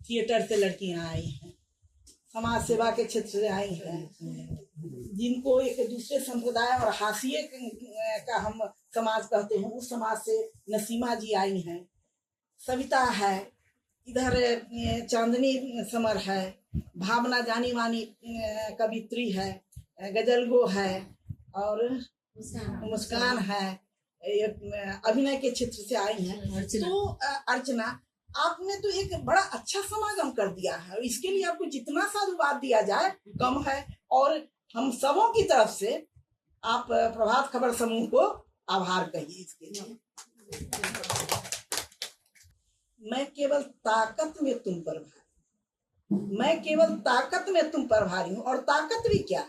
Theatre से लड़कियां आई हैं, समाज सेवा के क्षेत्र से आई हैं, जिनको एक दूसरे संप्रदाय और हाशिए का हम समाज कहते हैं, उस समाज से नसीमा जी आई हैं, सविता है, इधर चांदनी समर है, भावना जानी मानी कवित्री है, गजलगो है, और मुस्कान है, अभिनय के क्षेत्र से आई हैं। तो अर्चना, आपने तो एक बड़ा अच्छा समागम कर दिया है, इसके लिए आपको जितना साधुवाद दिया जाए कम है। और हम सबों की तरफ से आप प्रभात खबर समूह को आभार कहिए इसके लिए। मैं केवल ताकत में तुम पर भारी, मैं केवल ताकत में तुम पर भारी हूँ। और ताकत भी क्या,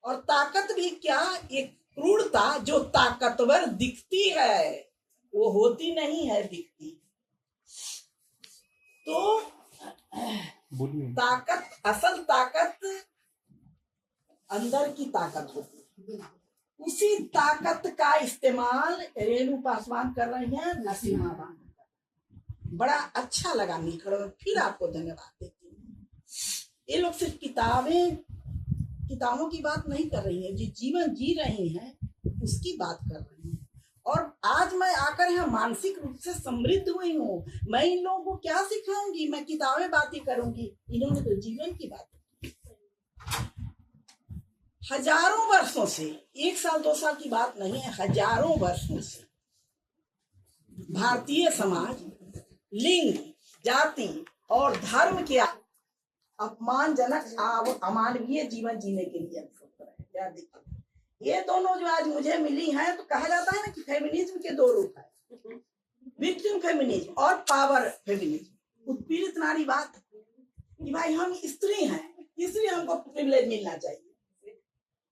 और ताकत भी क्या, एक क्रूरता जो ताकतवर दिखती है वो होती नहीं है दिखती। तो ताकत, असल ताकत अंदर की ताकत होती है। उसी ताकत का इस्तेमाल रेणु पासवान कर रही हैं नसीमा बानो। बड़ा अच्छा लगा मिलकर, फिर आपको धन्यवाद देती हूँ। ये लोग सिर्फ किताबों की बात नहीं कर रही हैं, जो जीवन जी रही हैं उसकी बात कर रही हैं। और आज मैं आकर यहाँ मानसिक रूप से समृद्ध हुई हूँ। मैं इन लोगों को क्या सिखाऊंगी, मैं किताबें बातें करूंगी, इन्होंने तो जीवन की बात। हजारों वर्षों से, 1 साल 2 साल की बात नहीं है, हजारों वर्षों से भारतीय समाज लिंग, जाति और धर्म के अपमानजनक अमानवीय जीवन जीने के लिए क्या देखिए, ये दोनों जो आज मुझे मिली हैं, तो कहा जाता है ना कि फेमिनिज्म के 2 रूप है, विक्टिम फेमिनिज्म और पावर फेमिनिज्म। उत्पीड़ित नारीवाद कि भाई हम स्त्री हैं इसलिए हमको प्रिविलेज मिलना चाहिए,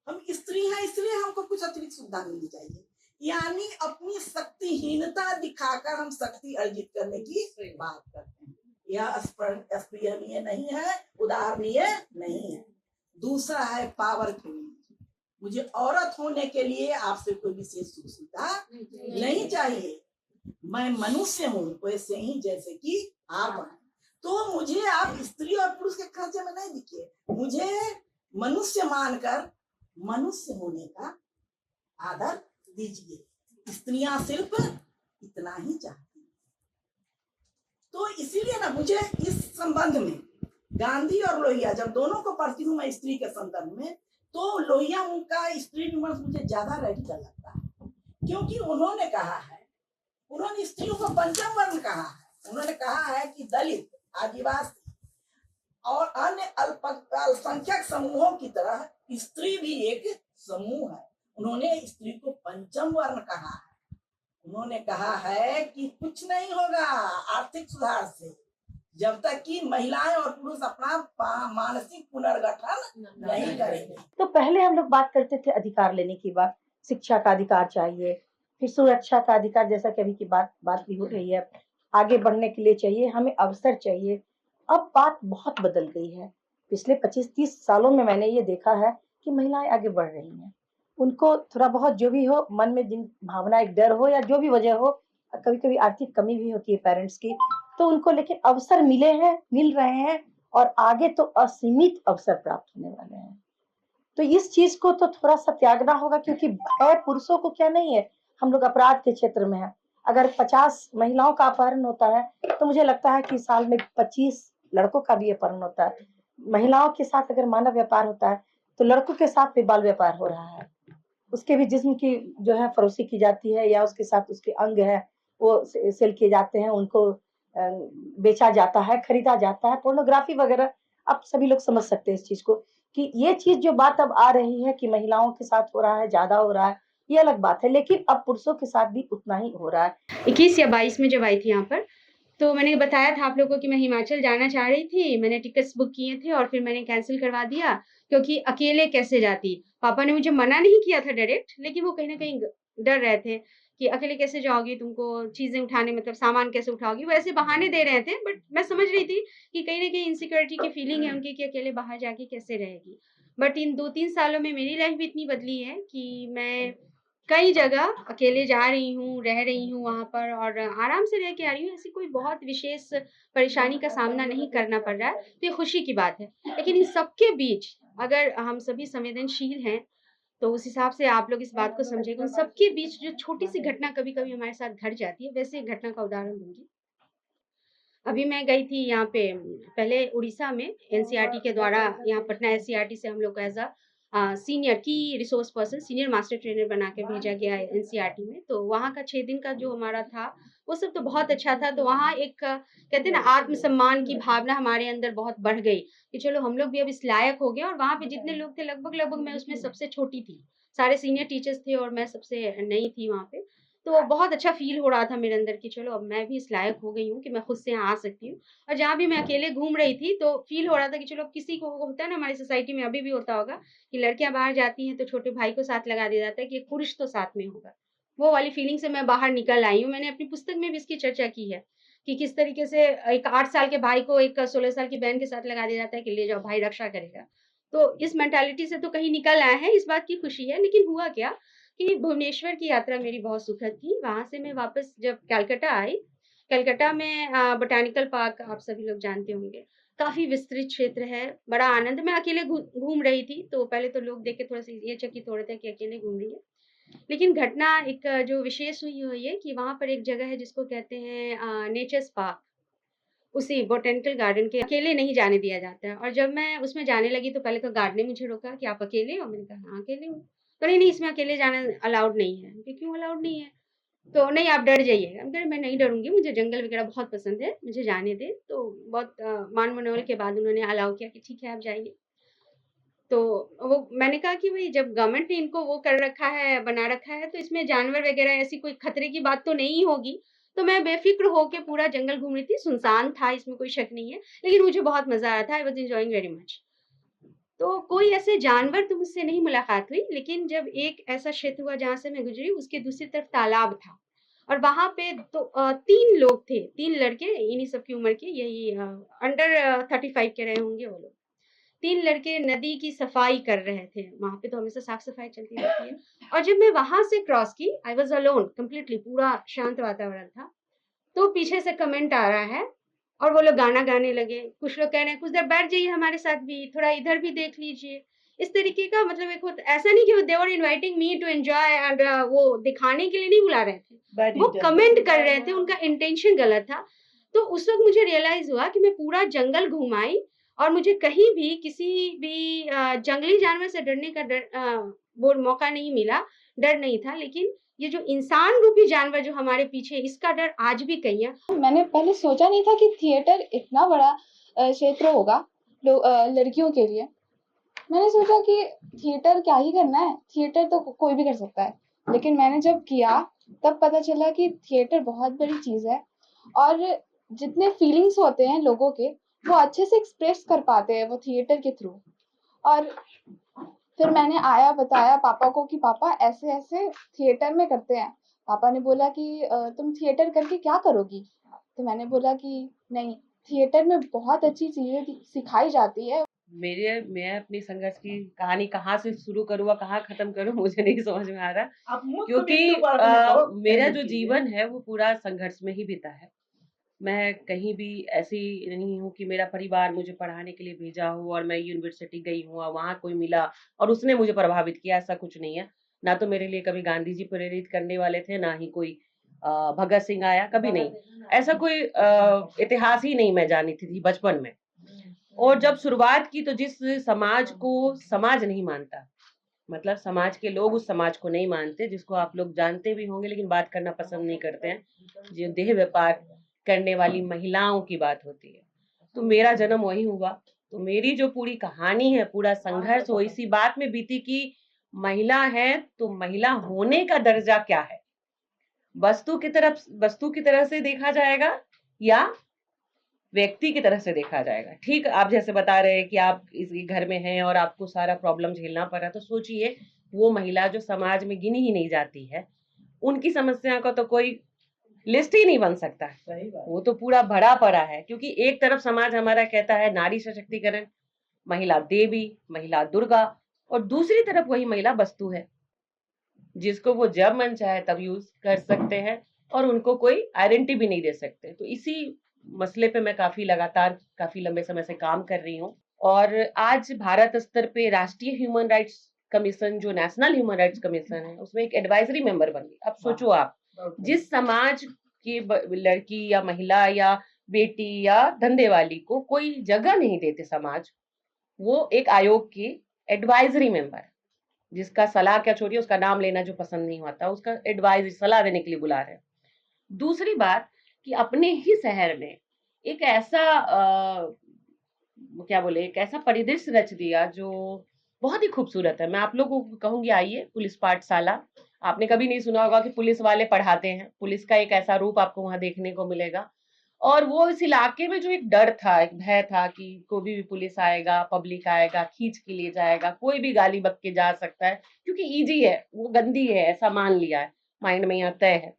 हम स्त्री हैं इसलिए हमको कुछ अतिरिक्त सुविधा मिलनी चाहिए, यानी अपनी शक्तिहीनता दिखाकर हम शक्ति अर्जित करने की बात करते हैं। यह स्पृहणीय नहीं है, उदाहरणीय नहीं है। दूसरा है पावर फेमिनिज्म। मुझे औरत होने के लिए आपसे कोई विशेष सुविधा नहीं चाहिए, मैं मनुष्य हूँ वैसे ही जैसे कि आप हैं। तो मुझे आप स्त्री और पुरुष के खांचे में नहीं दिखिए, मुझे मनुष्य मानकर मनुष्य होने का आदर दीजिए। स्त्रियां सिर्फ इतना ही चाहती हैं। तो इसीलिए ना मुझे इस संबंध में गांधी और लोहिया, जब दोनों को पढ़ती हूँ मैं स्त्री के संदर्भ में, तो लोहिया उनका स्त्री विमर्श मुझे ज्यादा रेडिकल लगता है, क्योंकि उन्होंने कहा है, उन्होंने स्त्रियों को पंचम वर्ण कहा है। उन्होंने कहा है कि दलित, आदिवासी और अन्य अल्पसंख्यक समूहों की तरह स्त्री भी एक समूह है। उन्होंने स्त्री को पंचम वर्ण कहा है। उन्होंने कहा है कि कुछ नहीं होगा आर्थिक सुधार से जब तक कि महिलाएं और पुरुष अपना मानसिक पुनर्गठन नहीं करेंगे। तो पहले हम लोग बात करते थे अधिकार लेने की, बात शिक्षा का अधिकार चाहिए, फिर सुरक्षा का अधिकार, जैसा कि अभी की बात भी हो रही है, आगे बढ़ने के लिए चाहिए, हमें अवसर चाहिए। अब बात बहुत बदल गई है। पिछले 25-30 सालों में मैंने ये देखा है कि महिलाएं आगे बढ़ रही हैं। उनको थोड़ा बहुत जो भी हो, मन में जिन भावना, एक डर हो या जो भी वजह हो, कभी कभी आर्थिक कमी भी होती है पेरेंट्स की, तो उनको लेकिन अवसर मिल रहे हैं और आगे तो असीमित अवसर प्राप्त होने वाले हैं। तो इस चीज को तो थोड़ा सा त्यागना होगा, क्योंकि भय पुरुषों को क्या नहीं है, हम लोग अपराध के क्षेत्र में है। अगर 50 महिलाओं का अपहरण होता है तो मुझे लगता है कि साल में 25 लड़कों का भी अपहरण होता है। महिलाओं के साथ अगर मानव व्यापार होता है तो लड़कों के साथ भी बाल व्यापार हो रहा है। उसके भी जिस्म की जो है फरोशी की जाती है, या उसके साथ उसके अंग है वो सेल किए जाते हैं, उनको बेचा जाता है, खरीदा जाता है, पोर्नोग्राफी वगैरह। आप सभी लोग समझ सकते हैं इस चीज को, कि ये चीज जो बात अब आ रही है कि महिलाओं के साथ हो रहा है, ज्यादा हो रहा है, ये अलग बात है, लेकिन अब पुरुषों के साथ भी उतना ही हो रहा है। 21 या 22 में जब आई थी यहाँ पर, तो मैंने बताया था आप लोगों को कि मैं हिमाचल जाना चाह रही थी। मैंने टिकट्स बुक किए थे और फिर मैंने कैंसिल करवा दिया, क्योंकि अकेले कैसे जाती। पापा ने मुझे मना नहीं किया था डायरेक्ट, लेकिन वो कहीं ना कहीं डर रहे थे कि अकेले कैसे जाओगी, तुमको चीजें उठाने, मतलब सामान कैसे उठाओगी। वो ऐसे बहाने दे रहे थे, बट मैं समझ रही थी कि कहीं ना कहीं इनसिक्योरिटी की फीलिंग है उनकी कि अकेले बाहर जाके कैसे रहेगी। बट इन 2-3 सालों में मेरी लाइफ भी इतनी बदली है कि मैं कई जगह अकेले जा रही हूँ, रह रही हूँ वहाँ पर और आराम से रह के आ रही हूँ। ऐसी कोई बहुत विशेष परेशानी का सामना नहीं करना पड़ रहा है, तो ये खुशी की बात है। लेकिन इन सबके बीच अगर हम सभी संवेदनशील हैं, तो उस हिसाब से आप लोग इस बात को समझिएगा। उन सबके बीच जो छोटी-सी घटना कभी-कभी हमारे साथ घट जाती है, वैसे एक घटना का उदाहरण दूँगी। अभी मैं गई थी यहाँ पे पहले उड़ीसा में एनसीईआरटी के द्वारा यहाँ पटना एनसीईआरटी से हम लोग को एज़ सीनियर की resource person senior master trainer बना के भेजा गया है एनसीईआरटी में। तो वहाँ का 6 दिन का जो हमारा था, वो सब तो बहुत अच्छा था। तो वहाँ एक कहते हैं ना आत्मसम्मान की भावना हमारे अंदर बहुत बढ़ गई कि चलो हम लोग भी अब इस लायक हो गए और वहाँ पे जितने लोग थे लगभग-लगभग मैं उसमें सबसे छोटी थी। सारे सीनियर टीचर्स थे और मैं सबसे नई थी वहाँ पे। तो बहुत अच्छा फ़ील हो रहा था मेरे अंदर कि चलो अब मैं भी इस लायक हो गई हूँ कि मैं खुद से यहाँ आ सकती हूँ। और जहाँ भी मैं अकेले घूम रही थी तो फ़ील हो रहा था कि चलो अब किसी को वो होता है ना हमारी सोसाइटी में अभी भी होता होगा कि लड़कियाँ बाहर जाती हैं तो छोटे भाई को साथ लगा दिया जाता है कि एक पुरुष तो साथ में होगा। वो वाली फ़ीलिंग से मैं बाहर निकल आई हूँ। मैंने अपनी पुस्तक में भी इसकी चर्चा की है कि किस तरीके से एक 8 साल के भाई को एक 16 साल की बहन के साथ लगा दिया जाता है कि ले जाओ भाई रक्षा करेगा। तो इस मेंटालिटी से तो कहीं निकल आए हैं, इस बात की खुशी है। लेकिन हुआ क्या कि भुवनेश्वर की यात्रा मेरी बहुत सुखद थी। वहाँ से मैं वापस जब कलकत्ता आई, कलकत्ता में बॉटेनिकल पार्क आप सभी लोग जानते होंगे। काफ़ी विस्तृत क्षेत्र है, बड़ा आनंद मैं अकेले घूम रही थी, तो पहले तो लोग देख के थोड़ा-सा ये चकित हो रहे थे कि अकेले घूम रही है। लेकिन घटना एक जो विशेष हुई वो ये कि वहाँ पर एक जगह है जिसको कहते हैं नेचर्स पार्क। उसी बॉटेनिकल गार्डन के अकेले नहीं जाने दिया जाता है और जब मैं उसमें जाने लगी तो पहले तो गार्ड ने मुझे रोका कि आप अकेले हो? मैंने कहा हाँ, अकेले हूँ। तो नहीं, नहीं इसमें अकेले जाना अलाउड नहीं है। मैंने कहा क्यों अलाउड नहीं है? तो नहीं आप डर जाइएगा। मैं कहा मैं नहीं डरूँगी, मुझे जंगल वगैरह बहुत पसंद है, मुझे जाने दें। तो बहुत मान-मनौल के बाद उन्होंने अलाउ किया कि ठीक है आप जाइए। तो वो मैंने कहा कि भई जब गवर्नमेंट ने इनको वो कर रखा है, बना रखा है तो इसमें जानवर वगैरह ऐसी कोई खतरे की बात तो नहीं होगी। तो मैं बेफ़िक्र होके पूरा जंगल घूम रही थी, सुनसान था इसमें कोई शक नहीं है, लेकिन मुझे बहुत मज़ा आया था, I was enjoying very much. तो कोई ऐसे जानवर तो मुझसे नहीं मुलाकात हुई, लेकिन जब एक ऐसा क्षेत्र हुआ जहाँ से मैं गुज़री उसके दूसरी तरफ तालाब था और वहाँ पे तो 3 लोग थे, 3 लड़के इन्हीं सब की उम्र के यही अंडर 35 के रहे होंगे वो लोग। 3 लड़के नदी की सफाई कर रहे थे, वहाँ पे तो हमेशा साफ-सफाई चलती रहती है और जब मैं वहाँ से क्रॉस की, आई वाज़ अलोन कंप्लीटली पूरा शांत वातावरण था, तो पीछे से कमेंट आ रहा है और वो लोग गाना गाने लगे। कुछ लोग कह रहे हैं, "कुछ देर बैठ जाइए हमारे साथ भी, थोड़ा इधर भी देख लीजिए।" इस तरीके का मतलब एक होता ऐसा नहीं कि they were inviting me to enjoy and वो दिखाने के लिए नहीं बुला रहे थे। वो कमेंट कर रहे थे, उनका इंटेंशन गलत था। तो उस वक़्त मुझे रियलाइज़ हुआ कि मैं पूरा जंगल घूम आई और मुझे कहीं भी किसी भी जंगली जानवर से डरने का वो मौका नहीं मिला, डर नहीं था। लेकिन ये जो इंसान रूपी जानवर जो हमारे पीछे है, इसका डर आज भी कहीं है। मैंने पहले सोचा नहीं था कि थिएटर इतना बड़ा क्षेत्र होगा लड़कियों के लिए। मैंने सोचा कि थिएटर क्या ही करना है, थिएटर तो कोई भी कर सकता है। लेकिन मैंने जब किया तब पता चला कि थिएटर बहुत बड़ी चीज़ है और जितने फीलिंग्स होते हैं लोगों के वो अच्छे से एक्सप्रेस कर पाते हैं वो थिएटर के थ्रू। और फिर मैंने बताया पापा को कि पापा ऐसे-ऐसे थिएटर में करते हैं। पापा ने बोला कि तुम थिएटर करके क्या करोगी? तो मैंने बोला कि नहीं, थिएटर में बहुत अच्छी चीज़ें सिखाई जाती है। मैं अपनी संघर्ष की कहानी कहाँ से शुरू करूँ और कहाँ खत्म करूँ मुझे नहीं समझ में आ रहा, क्योंकि मेरा जो जीवन है वो पूरा संघर्ष में ही बीता है। मैं कहीं भी ऐसी नहीं हूँ कि मेरा परिवार मुझे पढ़ाने के लिए भेजा हो और मैं यूनिवर्सिटी गई हूँ और वहाँ कोई मिला और उसने मुझे प्रभावित किया, ऐसा कुछ नहीं है। ना तो मेरे लिए कभी गांधी जी प्रेरित करने वाले थे, ना ही कोई भगत सिंह आया, कभी नहीं। ऐसा कोई इतिहास ही नहीं मैं जानती थी बचपन में। और जब शुरुआत की तो जिस समाज को समाज नहीं मानता, मतलब समाज के लोग उस समाज को नहीं मानते, जिसको आप लोग जानते भी होंगे लेकिन बात करना पसंद नहीं करते हैं, जो देह व्यापार करने वाली महिलाओं की बात होती है। तो मेरा जन्म वही हुआ। तो मेरी जो पूरी कहानी है, पूरा संघर्ष वो इसी बात में बीती कि महिला है तो महिला होने का दर्जा क्या है, वस्तु की तरह से देखा जाएगा या व्यक्ति की तरह से देखा जाएगा। ठीक, आप जैसे बता रहे हैं कि आप इस घर में हैं और आपको सारा प्रॉब्लम झेलना पड़ रहा है, तो सोचिए वो महिला जो समाज में गिनी ही नहीं जाती है, उनकी समस्या का तो कोई लिस्ट ही नहीं बन सकता है। वो तो पूरा भरा पड़ा है, क्योंकि एक तरफ समाज हमारा कहता है नारी सशक्तिकरण, महिला देवी, महिला दुर्गा, और दूसरी तरफ वही महिला वस्तु है। जिसको वो जब मन चाहे तब यूज कर सकते हैं और उनको कोई आइडेंटिटी भी नहीं दे सकते। तो इसी मसले पे मैं काफी लंबे समय से काम कर रही हूँ। और आज भारत स्तर पे राष्ट्रीय ह्यूमन राइट्स कमीशन, जो नेशनल ह्यूमन राइट्स कमीशन है, उसमें एक एडवाइजरी मेंबर बन गई। अब सोचो आप, जिस समाज की लड़की या महिला या बेटी या धंधे वाली को कोई जगह नहीं देते समाज, वो एक आयोग की एडवाइजरी मेंबर है, जिसका सलाह क्या छोड़िए, उसका नाम लेना जो पसंद नहीं होता, उसका एडवाइजरी सलाह देने के लिए बुला रहे हैं। दूसरी बात कि अपने ही शहर में एक ऐसा क्या बोले, एक ऐसा परिदृश्य रच दिया जो बहुत ही खूबसूरत है। मैं आप लोगों को कहूंगी, आइए पुलिस पाठशाला। आपने कभी नहीं सुना होगा कि पुलिस वाले पढ़ाते हैं। पुलिस का एक ऐसा रूप आपको वहां देखने को मिलेगा। और वो इस इलाके में जो एक डर था, एक भय था कि कोई भी पुलिस आएगा, पब्लिक आएगा, खींच के ले जाएगा, कोई भी गाली बक के जा सकता है, क्योंकि इजी है, वो गंदी है, ऐसा मान लिया है, माइंड में यहाँ तय है।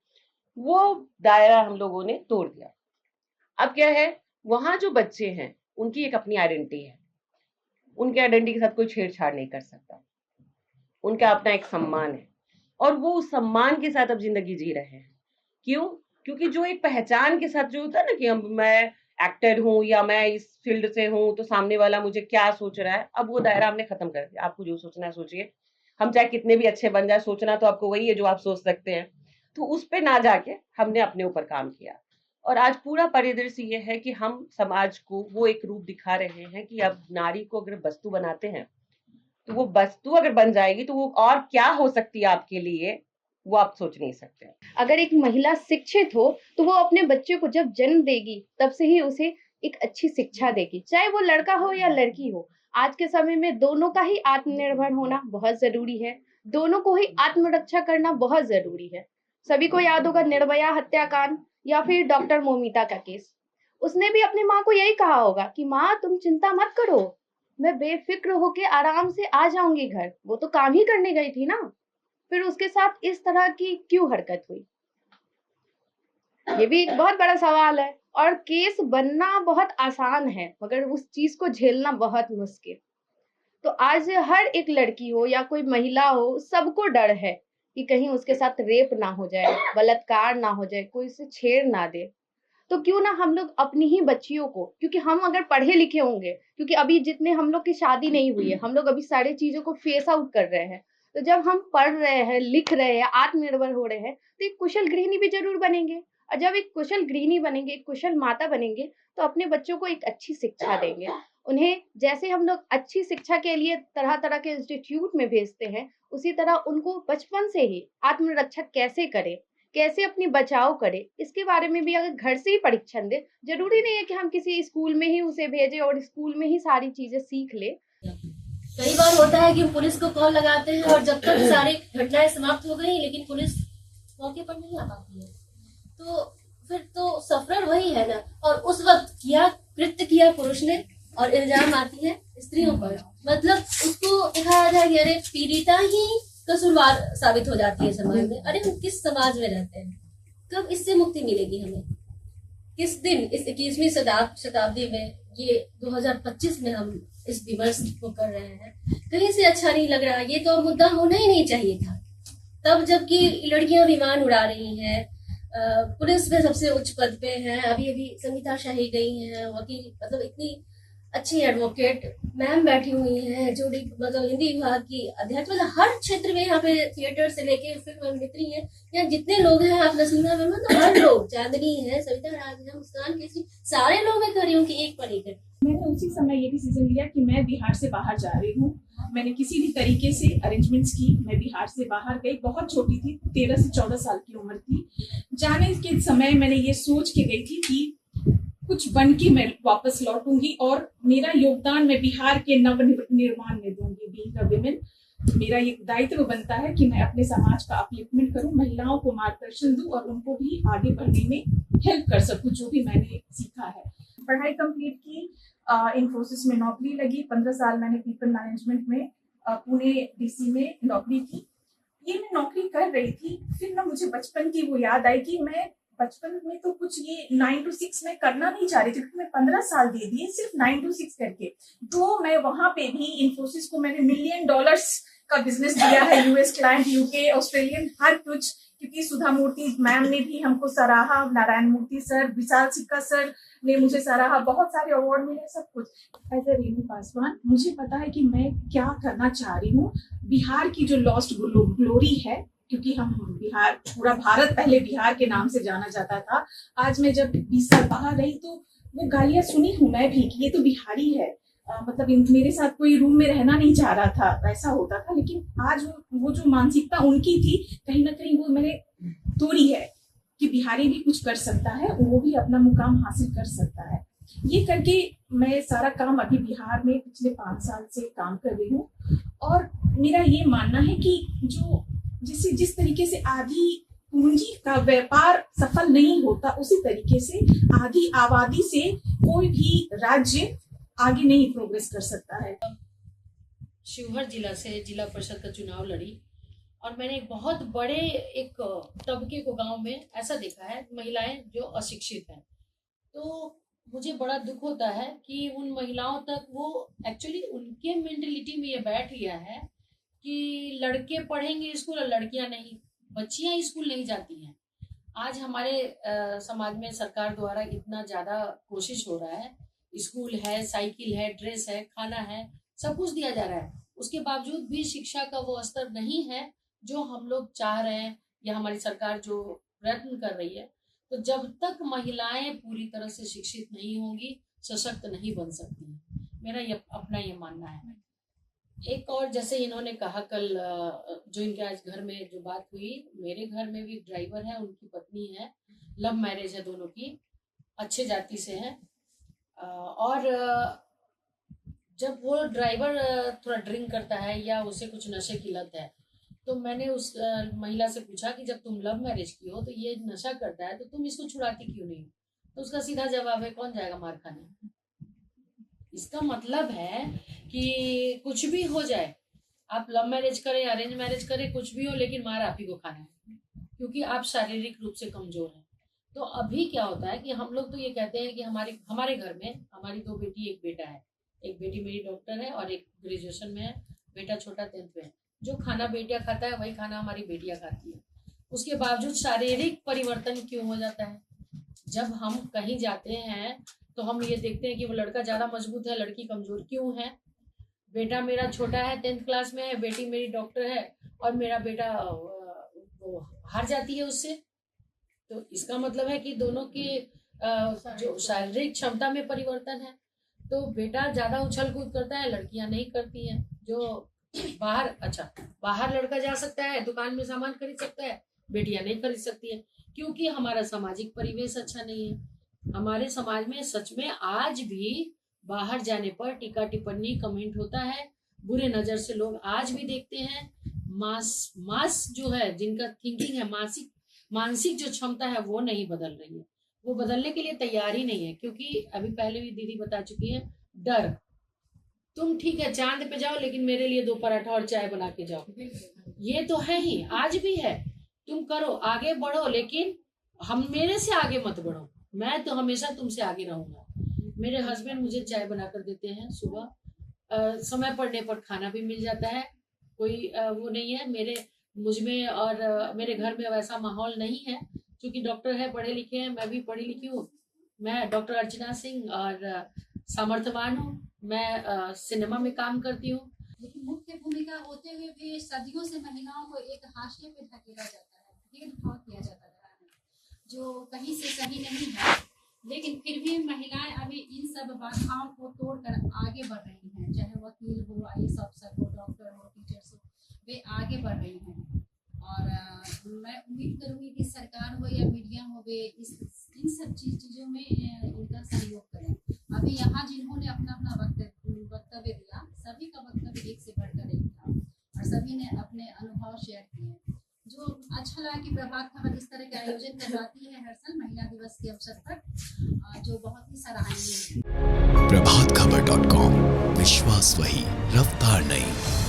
वो दायरा हम लोगों ने तोड़ दिया। अब क्या है, वहां जो बच्चे हैं उनकी एक अपनी आइडेंटिटी है, उनके आइडेंटिटी के साथ कोई छेड़छाड़ नहीं कर सकता, उनका अपना एक सम्मान है, और वो उस सम्मान के साथ अब जिंदगी जी रहे हैं। क्यों? क्योंकि जो एक पहचान के साथ जो होता है ना कि मैं एक्टर हूँ या मैं इस फील्ड से हूँ, तो सामने वाला मुझे क्या सोच रहा है, अब वो दायरा हमने खत्म कर दिया। आपको जो सोचना है सोचिए, हम चाहे कितने भी अच्छे बन जाए, सोचना तो आपको वही है जो आप सोच सकते हैं। तो उस पे ना जाके हमने अपने ऊपर काम किया, और आज पूरा परिदृश्य ये है कि हम समाज को वो एक रूप दिखा रहे हैं कि अब नारी को अगर वस्तु बनाते हैं, तो वो वस्तु अगर बन जाएगी तो वो और क्या हो सकती है आपके लिए, वो आप सोच नहीं सकते। अगर एक महिला शिक्षित हो तो वो अपने बच्चे को जब जन्म देगी तब से ही उसे एक अच्छी शिक्षा देगी, चाहे वो लड़का हो या लड़की हो। आज के समय में दोनों का ही आत्मनिर्भर होना बहुत जरूरी है, दोनों को ही आत्मरक्षा करना बहुत जरूरी है। सभी को याद होगा निर्भया हत्याकांड या फिर डॉक्टर मोमिता का केस। उसने भी अपनी माँ को यही कहा होगा कि माँ तुम चिंता मत करो, मैं बेफिक्र होके आराम से आ जाऊंगी घर। वो तो काम ही करने गई थी ना, फिर उसके साथ इस तरह की क्यों हरकत हुई? ये भी एक बहुत बड़ा सवाल है। और केस बनना बहुत आसान है, मगर उस चीज को झेलना बहुत मुश्किल। तो आज हर एक लड़की हो या कोई महिला हो, सबको डर है कि कहीं उसके साथ रेप ना हो जाए, बलात्कार ना हो जाए, कोई उसे छेड़ ना दे। तो क्यों ना हम लोग अपनी ही बच्चियों को, क्योंकि हम अगर पढ़े लिखे होंगे, क्योंकि अभी जितने हम लोग की शादी नहीं हुई है, हम लोग अभी सारी चीजों को फेस आउट कर रहे हैं। तो जब हम पढ़ रहे हैं, लिख रहे हैं, आत्मनिर्भर हो रहे हैं, तो एक कुशल गृहिणी भी जरूर बनेंगे। और जब एक कुशल गृहिणी बनेंगे, एक कुशल माता बनेंगे, तो अपने बच्चों को एक अच्छी शिक्षा देंगे। उन्हें जैसे हम लोग अच्छी शिक्षा के लिए तरह तरह के इंस्टीट्यूट में भेजते हैं, उसी तरह उनको बचपन से ही आत्मरक्षा कैसे करें, कैसे अपनी बचाव करे, इसके बारे में भी अगर घर से ही परीक्षण दे। जरूरी नहीं है कि हम किसी स्कूल में ही उसे भेजें और स्कूल में ही सारी चीजें सीख ले। कई बार होता है कि पुलिस को कॉल लगाते हैं और जब तक सारी घटनाएं समाप्त हो गई, लेकिन पुलिस मौके पर नहीं आ पाती है, तो फिर तो सफरर वही है ना। और उस वक्त कृत्य किया पुरुष ने, और इल्जाम आती है स्त्रियों पर। मतलब उसको दिखाया जाए कि अरे पीड़िता ही कसूरवार साबित हो जाती है समाज में। अरे हम किस समाज में रहते हैं? कब इससे मुक्ति मिलेगी हमें? किस दिन इस 21वीं शताब्दी में, ये 2025 में हम इस दिवस को कर रहे हैं? कहीं से अच्छा नहीं लग रहा। ये तो मुद्दा होना ही नहीं चाहिए था तब, जबकि लड़कियां विमान उड़ा रही हैं, पुलिस में सबसे उच्च पद पे हैं। अभी अभी संगीता शाही गई हैं, वकील, मतलब इतनी अच्छी एडवोकेट मैम बैठी हुई हैं, जो मतलब हिंदी विभाग की अध्यक्ष। मतलब हर क्षेत्र में यहाँ पे थिएटर से लेके फिल्म अभिनेत्री है, यहाँ जितने लोग हैं, आप नसीमा में मतलब हर लोग, चांदनी है, सविता राज है, मुस्कान केसरी, सारे लोग मैं कर रही हूँ कि एक पर एक है। मैंने उसी समय ये डिसीजन लिया कि मैं बिहार से बाहर जा रही हूँ। मैंने किसी भी तरीके से अरेंजमेंट्स की, मैं बिहार से बाहर गई। बहुत छोटी थी, 13 से 14 साल की उम्र थी। जाने के समय मैंने ये सोच के गई थी कि कुछ बन के मैं वापस लौटूंगी और मेरा योगदान मैं बिहार के नव निर्माण में दूंगी। बीइंग अ विमेन, मेरा ये दायित्व बनता है कि मैं अपने समाज का अपलिफ्टमेंट करूं, महिलाओं को मार्गदर्शन दूं और उनको भी आगे बढ़ने में हेल्प कर सकूं, जो भी मैंने सीखा है। पढ़ाई कंप्लीट की, इन्फोसिस में नौकरी लगी। 15 साल मैंने पीपल मैनेजमेंट में पुणे डीसी में नौकरी की। ये मैं नौकरी कर रही थी, फिर ना मुझे बचपन की वो याद आई कि मैं बचपन में तो कुछ ये 9 to 6 में करना नहीं चाह रही थी, क्योंकि मैं 15 साल दे दिए सिर्फ 9 to 6 करके। तो मैं वहां पे भी इन्फोसिस को मैंने $1 million का बिजनेस दिया है, यूएस क्लाइंट, यूके, ऑस्ट्रेलियन, हर कुछ। क्योंकि सुधा मूर्ति मैम ने भी हमको सराहा, नारायण मूर्ति सर, विशाल सिक्का सर ने मुझे सराहा, बहुत सारे अवार्ड मिले, सब कुछ। एज ए रेणु पासवान मुझे पता है कि मैं क्या करना चाह रही हूँ। बिहार की जो लॉस्ट ग्लोरी है, क्योंकि हम बिहार, पूरा भारत पहले बिहार के नाम से जाना जाता था। आज मैं जब 20 साल बाहर रही तो वो गालियां सुनी हूँ मैं भी कि ये तो बिहारी है, मतलब मेरे साथ कोई रूम में रहना नहीं चाह रहा था, वैसा होता था। लेकिन आज वो जो मानसिकता उनकी थी, कहीं ना कहीं वो मैंने तोड़ी है कि बिहारी भी कुछ कर सकता है, वो भी अपना मुकाम हासिल कर सकता है। ये करके मैं सारा काम अभी बिहार में पिछले 5 साल से काम कर रही हूँ। और मेरा ये मानना है कि जिस तरीके से आधी पूंजी का व्यापार सफल नहीं होता, उसी तरीके से आधी आबादी से कोई भी राज्य आगे नहीं प्रोग्रेस कर सकता है। शिवहर जिला से जिला परिषद का चुनाव लड़ी और मैंने एक बहुत बड़े एक तबके को गांव में ऐसा देखा है, महिलाएं जो अशिक्षित हैं। तो मुझे बड़ा दुख होता है कि उन महिलाओं तक वो एक्चुअली उनके मेंटलिटी में ये बैठ गया है कि लड़के पढ़ेंगे स्कूल और लड़कियां नहीं, बच्चियां स्कूल नहीं जाती हैं। आज हमारे समाज में सरकार द्वारा इतना ज़्यादा कोशिश हो रहा है, स्कूल है, साइकिल है, ड्रेस है, खाना है, सब कुछ दिया जा रहा है। उसके बावजूद भी शिक्षा का वो स्तर नहीं है जो हम लोग चाह रहे हैं या हमारी सरकार जो प्रयत्न कर रही है। तो जब तक महिलाएं पूरी तरह से शिक्षित नहीं होंगी, सशक्त नहीं बन सकती हैं। मेरा ये अपना ये मानना है। एक और जैसे इन्होंने कहा कल जो इनके आज घर में जो बात हुई, मेरे घर में भी ड्राइवर है, उनकी पत्नी है, लव मैरिज है दोनों की, अच्छे जाति से है। और जब वो ड्राइवर थोड़ा ड्रिंक करता है या उसे कुछ नशे की लत है, तो मैंने उस महिला से पूछा कि जब तुम लव मैरिज की हो तो ये नशा करता है तो तुम इसको छुड़ाती क्यों नहीं? तो उसका सीधा जवाब है, कौन जाएगा मार खाने। इसका मतलब है कि कुछ भी हो जाए, आप लव मैरिज करें, अरेंज मैरिज करें, कुछ भी हो, लेकिन मार आप ही को खाना है, क्योंकि आप शारीरिक रूप से कमजोर हैं। तो अभी क्या होता है कि हम लोग तो ये कहते हैं कि हमारे घर में हमारी 2 बेटी 1 बेटा है। एक बेटी मेरी डॉक्टर है और एक ग्रेजुएशन में है, बेटा छोटा 10th में है। जो खाना बेटियां खाता है वही खाना हमारी बेटियां खाती है। उसके बावजूद शारीरिक परिवर्तन क्यों हो जाता है? जब हम कहीं जाते हैं तो हम ये देखते हैं कि वो लड़का ज़्यादा मजबूत है, लड़की कमजोर क्यों है। बेटा मेरा छोटा है, 10th क्लास में है, बेटी मेरी डॉक्टर है और मेरा बेटा वो हार जाती है उससे। तो इसका मतलब है कि दोनों की जो शारीरिक क्षमता में परिवर्तन है। तो बेटा ज्यादा उछल कूद करता है, लड़कियां नहीं करती हैं। जो बाहर लड़का जा सकता है, दुकान में सामान खरीद सकता है, बेटियां नहीं खरीद सकती है, क्योंकि हमारा सामाजिक परिवेश अच्छा नहीं है। हमारे समाज में सच में आज भी बाहर जाने पर टीका टिप्पणी कमेंट होता है, बुरे नजर से लोग आज भी देखते हैं। मास जो है, जिनका थिंकिंग है, मानसिक जो क्षमता है वो नहीं बदल रही है, वो बदलने के लिए तैयार ही नहीं है। क्योंकि अभी पहले भी दीदी बता चुकी है, डर। तुम ठीक है चांद पे जाओ, लेकिन मेरे लिए 2 पराठा और चाय बना के जाओ, ये तो है ही, आज भी है। तुम करो, आगे बढ़ो, लेकिन हम मेरे से आगे मत बढ़ो। मैं तो हमेशा तुमसे आगे रहूंगा। मेरे हस्बैंड मुझे चाय बना कर देते हैं सुबह, समय पड़ने पर खाना भी मिल जाता है, कोई वो नहीं है मुझ में। और मेरे घर में वैसा माहौल नहीं है, क्योंकि डॉक्टर है, पढ़े लिखे हैं, मैं भी पढ़ी लिखी हूँ। मैं डॉक्टर अर्चना सिंह और सामर्थ्यवान हूँ। मैं सिनेमा में काम करती हूँ। लेकिन मुख्य भूमिका होते हुए भी सदियों से महिलाओं को एक हाशिए पे धकेला जाता है, भेदभाव किया जाता रहा है, जो कहीं से सही नहीं है। लेकिन फिर भी महिलाएं अभी इन सब बाधाओं को तोड़कर आगे बढ़ रही हैं, चाहे वकील हो, IAS अफसर हो, डॉक्टर हो, टीचर्स हो, वे आगे बढ़ रही हैं। और मैं उम्मीद करूंगी कि सरकार हो या मीडिया हो, वे इन सब चीज़ों में उनका सहयोग करें। अभी यहाँ जिन्होंने अपना वक्तव्य दिया, सभी का वक्तव्य एक से बढ़कर एक था और सभी ने अपने अनुभव शेयर किए। जो अच्छा लगा कि प्रभात खबर इस तरह के आयोजन करवाती है हर साल महिला दिवस के अवसर पर, जो बहुत ही सराहनीय है। प्रभातखबर.com, विश्वास वही, रफ्तार नहीं।